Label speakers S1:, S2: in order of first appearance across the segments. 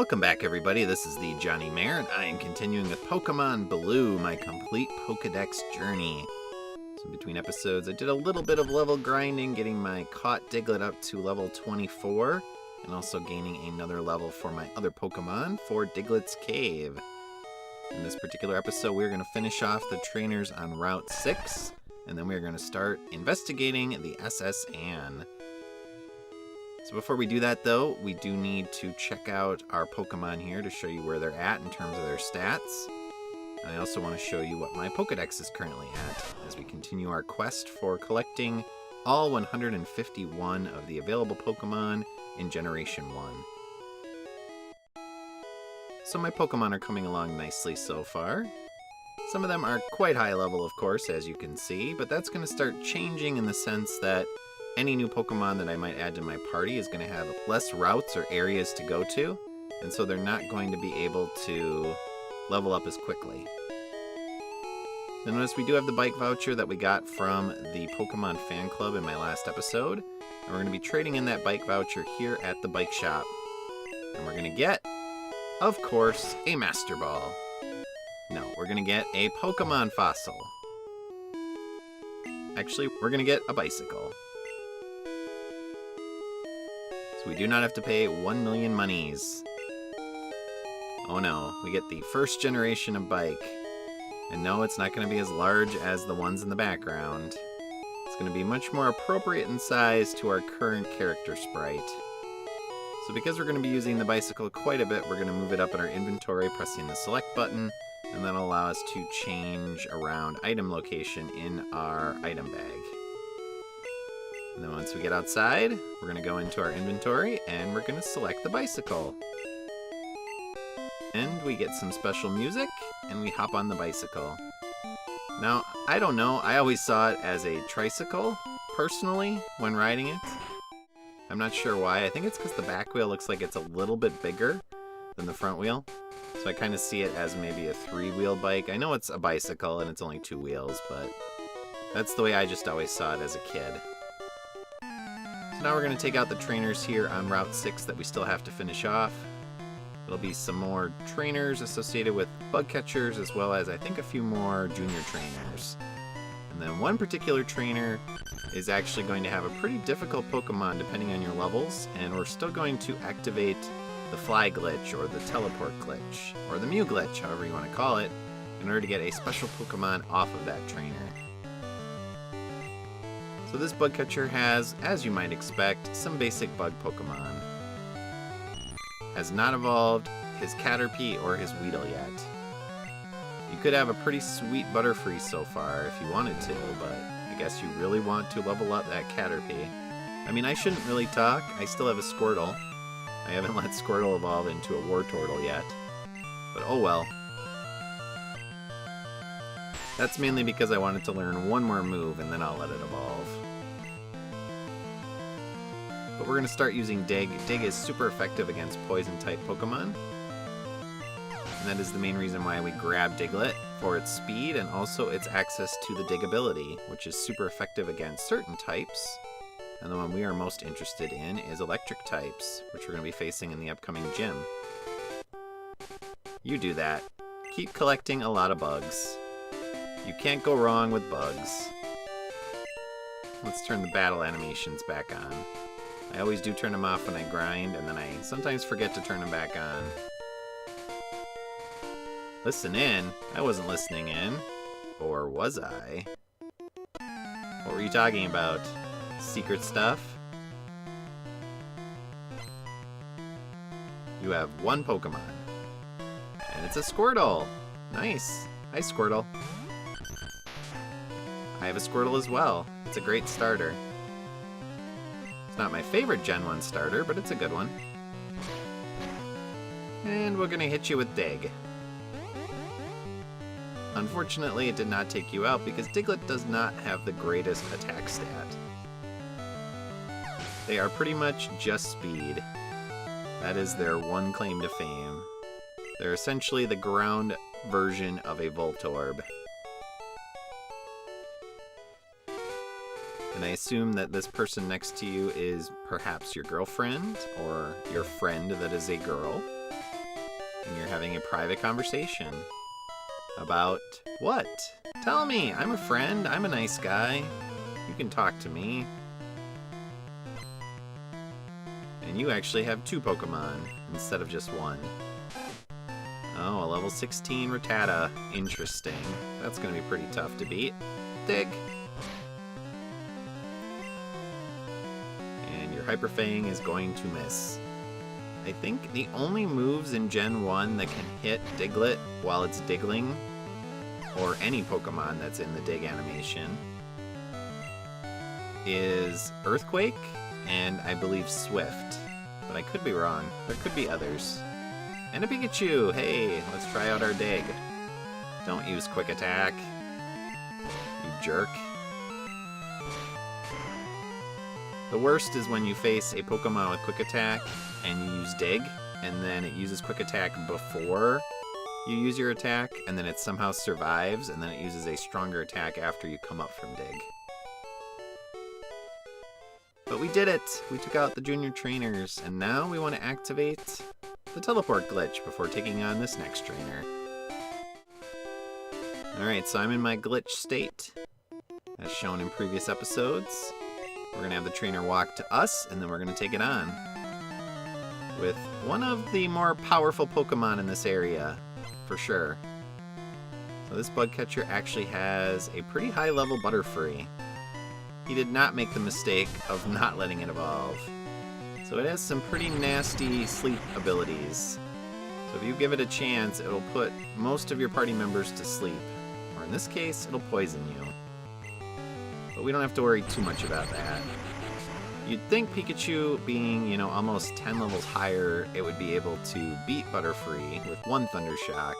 S1: Welcome back, everybody. This is the thejonnymar, and I am continuing with Pokemon Blue, my complete Pokedex journey. So between episodes, I did a little bit of level grinding, getting my caught Diglett up to level 24, and also gaining another level for my other Pokemon for Diglett's Cave. In this particular episode, we're going to finish off the trainers on Route 6, and then we're going to start investigating the SS Anne. So before we do that, though, we do need to check out our Pokemon here to show you where they're at in terms of their stats. And I also want to show you what my Pokedex is currently at as we continue our quest for collecting all 151 of the available Pokemon in Generation 1. So my Pokemon are coming along nicely so far. Some of them are quite high level, of course, as you can see, but that's going to start changing in the sense that any new Pokemon that I might add to my party is going to have less routes or areas to go to, and so they're not going to be able to level up as quickly. So notice we do have the bike voucher that we got from the Pokemon fan club in my last episode, and we're going to be trading in that bike voucher here at the bike shop. And we're going to get, of course, a Master Ball. No, we're going to get a Pokemon Fossil. Actually, we're going to get a bicycle. So we do not have to pay 1 million monies. Oh no, we get the first generation of bike. And no, it's not going to be as large as the ones in the background. It's going to be much more appropriate in size to our current character sprite. So because we're going to be using the bicycle quite a bit, we're going to move it up in our inventory, pressing the select button, and that'll allow us to change around item location in our item bag. And then once we get outside, we're going to go into our inventory and we're going to select the bicycle. And we get some special music and we hop on the bicycle. Now, I don't know, I always saw it as a tricycle, personally, when riding it. I'm not sure why. I think it's because the back wheel looks like it's a little bit bigger than the front wheel. So I kind of see it as maybe a 3-wheel bike. I know it's a bicycle and it's only 2 wheels, but that's the way I just always saw it as a kid. So now we're going to take out the trainers here on Route 6 that we still have to finish off. There'll be some more trainers associated with bug catchers, as well as I think a few more junior trainers. And then one particular trainer is actually going to have a pretty difficult Pokemon depending on your levels, and we're still going to activate the Fly Glitch, or the Teleport Glitch, or the Mew Glitch, however you want to call it, in order to get a special Pokemon off of that trainer. So this bug catcher has, as you might expect, some basic bug Pokemon. Has not evolved his Caterpie or his Weedle yet. You could have a pretty sweet Butterfree so far if you wanted to, but I guess you really want to level up that Caterpie. I mean, I shouldn't really talk. I still have a Squirtle. I haven't let Squirtle evolve into a Wartortle yet. But oh well. That's mainly because I wanted to learn one more move and then I'll let it evolve. But we're going to start using Dig. Dig is super effective against Poison-type Pokemon. And that is the main reason why we grab Diglett, for its speed and also its access to the Dig ability, which is super effective against certain types. And the one we are most interested in is electric types, which we're going to be facing in the upcoming gym. You do that. Keep collecting a lot of bugs. You can't go wrong with bugs. Let's turn the battle animations back on. I always do turn them off when I grind, and then I sometimes forget to turn them back on. Listen in? I wasn't listening in. Or was I? What were you talking about? Secret stuff? You have one Pokemon. And it's a Squirtle! Nice! Hi, Squirtle. I have a Squirtle as well. It's a great starter. It's not my favorite Gen 1 starter, but it's a good one. And we're gonna hit you with Dig. Unfortunately, it did not take you out because Diglett does not have the greatest attack stat. They are pretty much just speed. That is their one claim to fame. They're essentially the ground version of a Voltorb. And I assume that this person next to you is perhaps your girlfriend, or your friend that is a girl. and you're having a private conversation. About what? Tell me, I'm a friend, I'm a nice guy. You can talk to me. And you actually have 2 Pokemon instead of just 1. Oh, a level 16 Rattata. Interesting. That's going to be pretty tough to beat. Dig. And your Hyper Fang is going to miss. I think the only moves in Gen 1 that can hit Diglett while it's diggling, or any Pokemon that's in the dig animation, is Earthquake and I believe Swift. But I could be wrong. There could be others. And a Pikachu! Hey, let's try out our dig. Don't use Quick Attack. You jerk. The worst is when you face a Pokemon with Quick Attack and you use Dig, and then it uses Quick Attack before you use your attack, and then it somehow survives, and then it uses a stronger attack after you come up from Dig. But we did it! We took out the junior trainers, and now we want to activate the teleport glitch before taking on this next trainer. Alright, so I'm in my glitch state, as shown in previous episodes. We're going to have the trainer walk to us, and then we're going to take it on with one of the more powerful Pokemon in this area, for sure. So this bug catcher actually has a pretty high level Butterfree. He did not make the mistake of not letting it evolve. So it has some pretty nasty sleep abilities. So if you give it a chance, it'll put most of your party members to sleep. Or in this case, it'll poison you. But we don't have to worry too much about that. You'd think Pikachu being, you know, almost 10 levels higher, it would be able to beat Butterfree with 1 Thunder Shock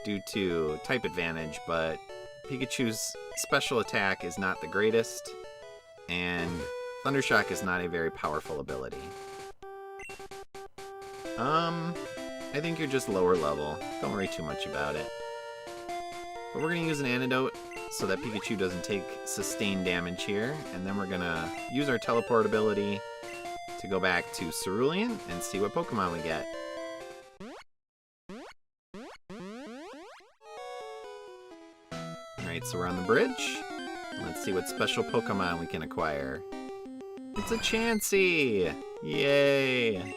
S1: due to type advantage, but Pikachu's special attack is not the greatest, and Thunder Shock is not a very powerful ability. I think you're just lower level. Don't worry too much about it. But we're going to use an antidote so that Pikachu doesn't take sustained damage here, and then we're going to use our teleport ability to go back to Cerulean and see what Pokemon we get. Alright, so we're on the bridge. Let's see what special Pokemon we can acquire. It's a Chansey! Yay!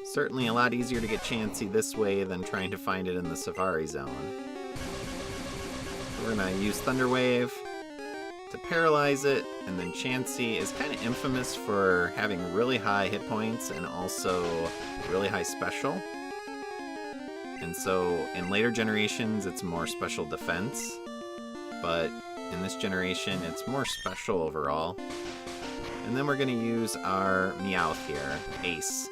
S1: Certainly a lot easier to get Chansey this way than trying to find it in the Safari Zone. We're gonna use Thunder Wave to paralyze it, and then Chansey is kind of infamous for having really high hit points and also really high special. And so in later generations it's more special defense, but in this generation it's more special overall. And then we're gonna use our Meowth here, Ace.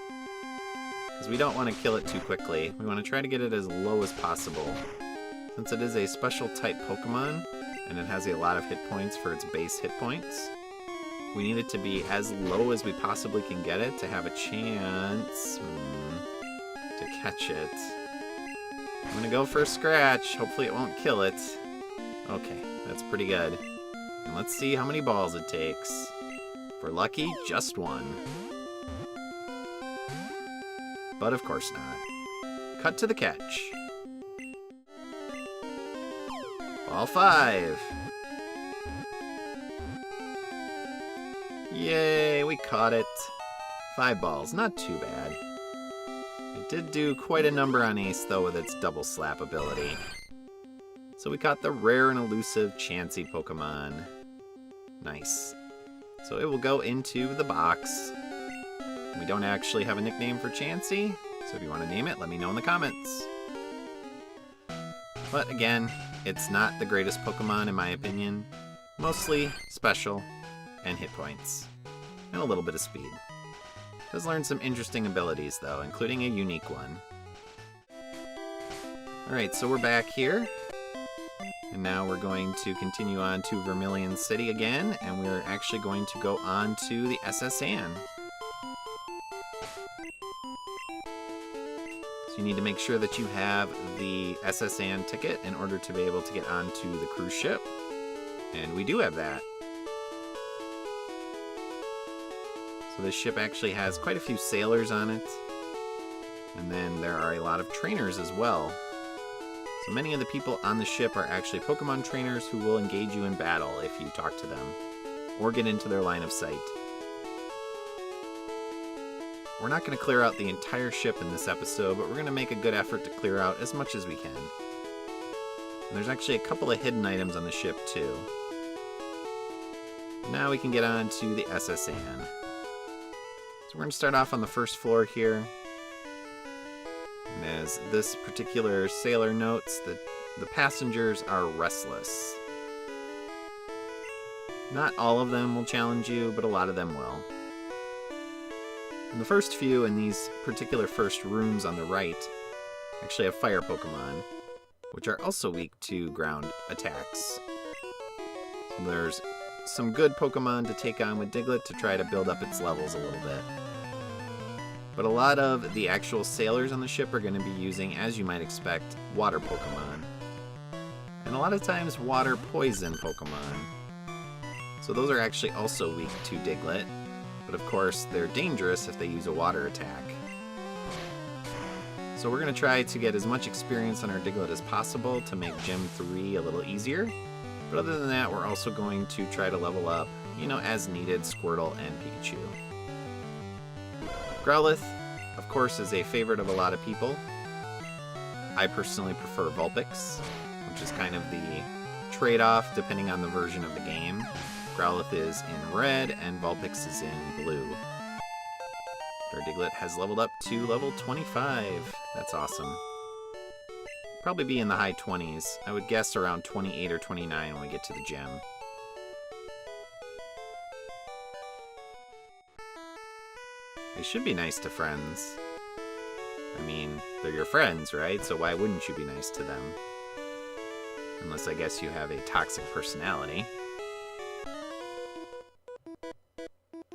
S1: Because we don't want to kill it too quickly. We want to try to get it as low as possible. Since it is a special type Pokemon, and it has a lot of hit points for its base hit points, we need it to be as low as we possibly can get it to have a chance to catch it. I'm going to go for a scratch. Hopefully it won't kill it. Okay, that's pretty good. And let's see how many balls it takes. If we're lucky, just 1. But of course not. Cut to the catch. Ball 5. Yay, we caught it. 5 balls, not too bad. It did do quite a number on Ace, though, with its double slap ability. So we caught the rare and elusive Chansey Pokemon. Nice. So it will go into the box. We don't actually have a nickname for Chansey, so if you want to name it, let me know in the comments. But again, it's not the greatest Pokemon in my opinion. Mostly special and hit points, and a little bit of speed. Does learn some interesting abilities though, including a unique one. Alright, so we're back here. And now we're going to continue on to Vermilion City again, and we're actually going to go on to the SS Anne. So you need to make sure that you have the SS Anne ticket in order to be able to get onto the cruise ship. And we do have that. So this ship actually has quite a few sailors on it. And then there are a lot of trainers as well. So many of the people on the ship are actually Pokemon trainers who will engage you in battle if you talk to them, or get into their line of sight. We're not going to clear out the entire ship in this episode, but we're going to make a good effort to clear out as much as we can. And there's actually a couple of hidden items on the ship too. Now we can get on to the SS Anne. So we're going to start off on the first floor here. And as this particular sailor notes, the passengers are restless. Not all of them will challenge you, but a lot of them will. And the first few in these particular first rooms on the right actually have fire Pokemon, which are also weak to ground attacks. So there's some good Pokemon to take on with Diglett to try to build up its levels a little bit. But a lot of the actual sailors on the ship are going to be using, as you might expect, water Pokemon. And a lot of times water poison Pokemon. So those are actually also weak to Diglett. But of course, they're dangerous if they use a water attack. So we're going to try to get as much experience on our Diglett as possible to make Gym 3 a little easier. But other than that, we're also going to try to level up, as needed, Squirtle and Pikachu. Growlithe, of course, is a favorite of a lot of people. I personally prefer Vulpix, which is kind of the trade-off depending on the version of the game. Growlithe is in red, and Vulpix is in blue. Our Diglett has leveled up to level 25. That's awesome. Probably be in the high 20s. I would guess around 28 or 29 when we get to the gym. They should be nice to friends. I mean, they're your friends, right? So why wouldn't you be nice to them? Unless I guess you have a toxic personality.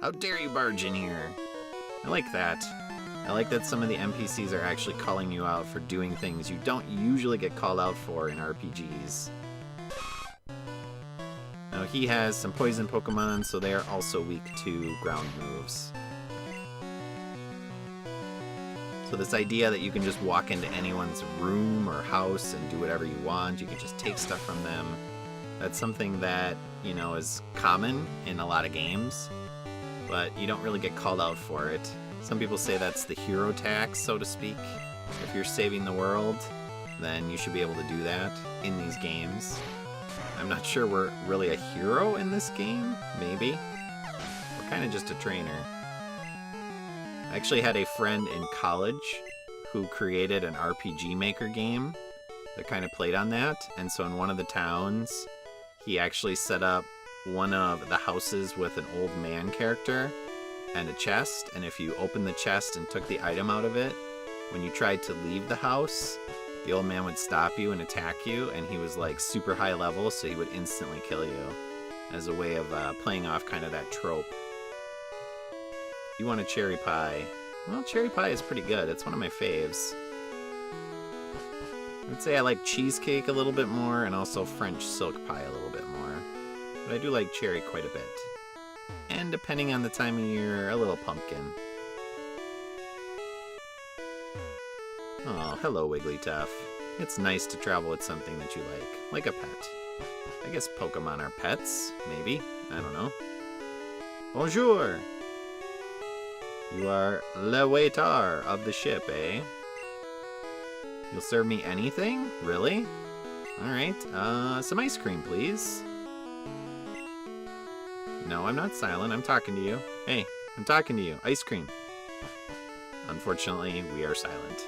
S1: How dare you barge in here? I like that. I like that some of the NPCs are actually calling you out for doing things you don't usually get called out for in RPGs. Now he has some poison Pokemon, so they are also weak to ground moves. So this idea that you can just walk into anyone's room or house and do whatever you want, you can just take stuff from them, that's something that, is common in a lot of games, but you don't really get called out for it. Some people say that's the hero tax, so to speak. If you're saving the world, then you should be able to do that in these games. I'm not sure we're really a hero in this game, maybe. We're kind of just a trainer. I actually had a friend in college who created an RPG Maker game that kind of played on that, and so in one of the towns, he actually set up one of the houses with an old man character and a chest, and if you opened the chest and took the item out of it, when you tried to leave the house, the old man would stop you and attack you, and he was like super high level, so he would instantly kill you as a way of playing off kind of that trope. You want a cherry pie. Well, cherry pie is pretty good. It's one of my faves. I'd say I like cheesecake a little bit more, and also French silk pie a little bit more. But I do like cherry quite a bit. And depending on the time of year, a little pumpkin. Oh, hello, Wigglytuff. It's nice to travel with something that you like a pet. I guess Pokemon are pets, maybe. I don't know. Bonjour! You are le waiter of the ship, eh? You'll serve me anything? Really? Alright, some ice cream, please. No, I'm not silent. I'm talking to you. Hey, I'm talking to you. Ice cream. Unfortunately, we are silent.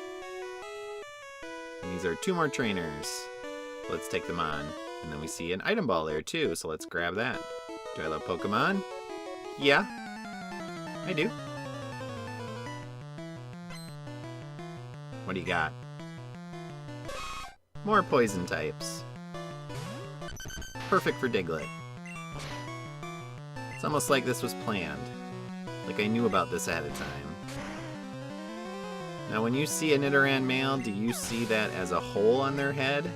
S1: And these are 2 more trainers. Let's take them on. And then we see an item ball there, too, so let's grab that. Do I love Pokemon? Yeah, I do. What do you got? More poison types. Perfect for Diglett. It's almost like this was planned. Like I knew about this ahead of time. Now when you see a Nidoran male, do you see that as a hole on their head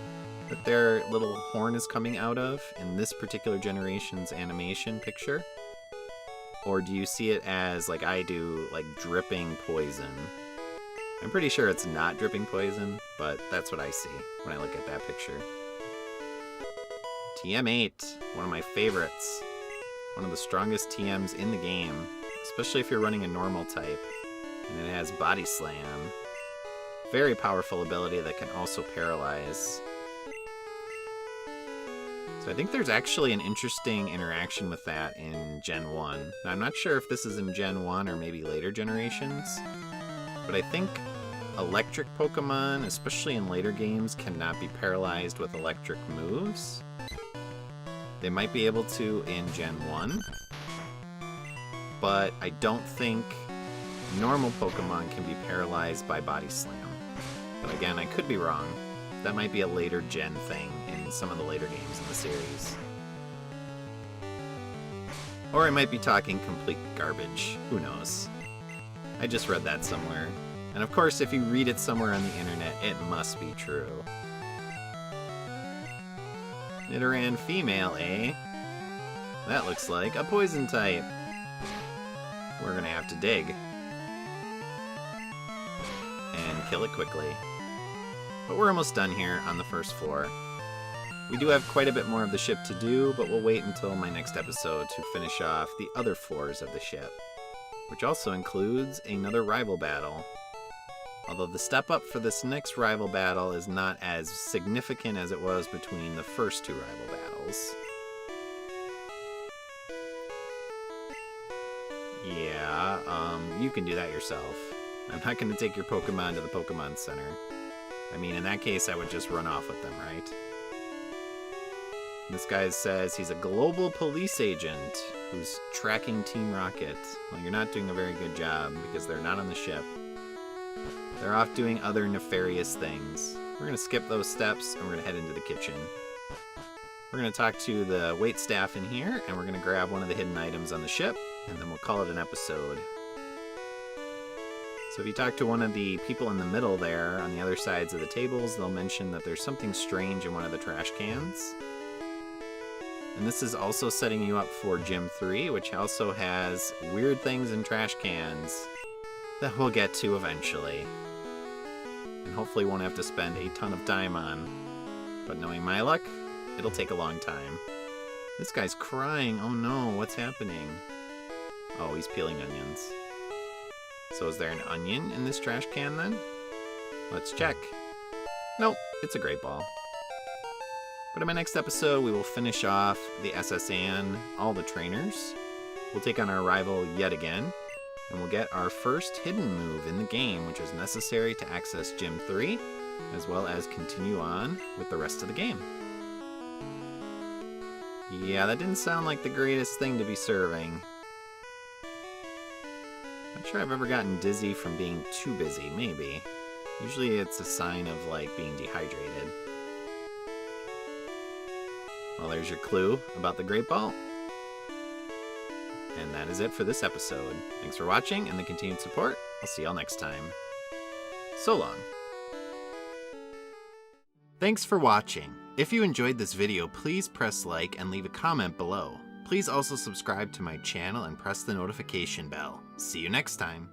S1: that their little horn is coming out of in this particular generation's animation picture? Or do you see it as, like I do, like dripping poison? I'm pretty sure it's not dripping poison, but that's what I see when I look at that picture. TM8, one of my favorites. One of the strongest TMs in the game, especially if you're running a normal type. And it has Body Slam. Very powerful ability that can also paralyze. So I think there's actually an interesting interaction with that in Gen 1. Now, I'm not sure if this is in Gen 1 or maybe later generations, but I think electric Pokemon, especially in later games, cannot be paralyzed with electric moves. They might be able to in Gen 1, but I don't think normal Pokemon can be paralyzed by Body Slam. But again, I could be wrong. That might be a later gen thing in some of the later games in the series. Or I might be talking complete garbage. Who knows? I just read that somewhere. And of course, if you read it somewhere on the internet, it must be true. Nidoran female, eh? That looks like a poison type. We're gonna have to dig. And kill it quickly. But we're almost done here on the first floor. We do have quite a bit more of the ship to do, but we'll wait until my next episode to finish off the other floors of the ship, which also includes another rival battle. Although the step up for this next rival battle is not as significant as it was between the first two rival battles. Yeah, you can do that yourself. I'm not going to take your Pokemon to the Pokemon Center. I mean, in that case, I would just run off with them, right? This guy says he's a global police agent who's tracking Team Rocket. Well, you're not doing a very good job because they're not on the ship. They're off doing other nefarious things. We're going to skip those steps and we're going to head into the kitchen. We're going to talk to the wait staff in here and we're going to grab one of the hidden items on the ship and then we'll call it an episode. So if you talk to one of the people in the middle there on the other sides of the tables, they'll mention that there's something strange in one of the trash cans. And this is also setting you up for Gym 3, which also has weird things in trash cans that we'll get to eventually. And hopefully won't have to spend a ton of time on. But knowing my luck, it'll take a long time. This guy's crying. Oh no, what's happening? Oh, he's peeling onions. So is there an onion in this trash can then? Let's check. Nope, it's a great ball. But in my next episode, we will finish off the SS Anne, all the trainers. We'll take on our rival yet again, and we'll get our first hidden move in the game, which is necessary to access Gym 3, as well as continue on with the rest of the game. Yeah, that didn't sound like the greatest thing to be serving. Not sure I've ever gotten dizzy from being too busy, maybe. Usually it's a sign of, like, being dehydrated. Well, there's your clue about the Great Ball. And that is it for this episode. Thanks for watching and the continued support. I'll see y'all next time. So long. Thanks for watching. If you enjoyed this video, please press like and leave a comment below. Please also subscribe to my channel and press the notification bell. See you next time.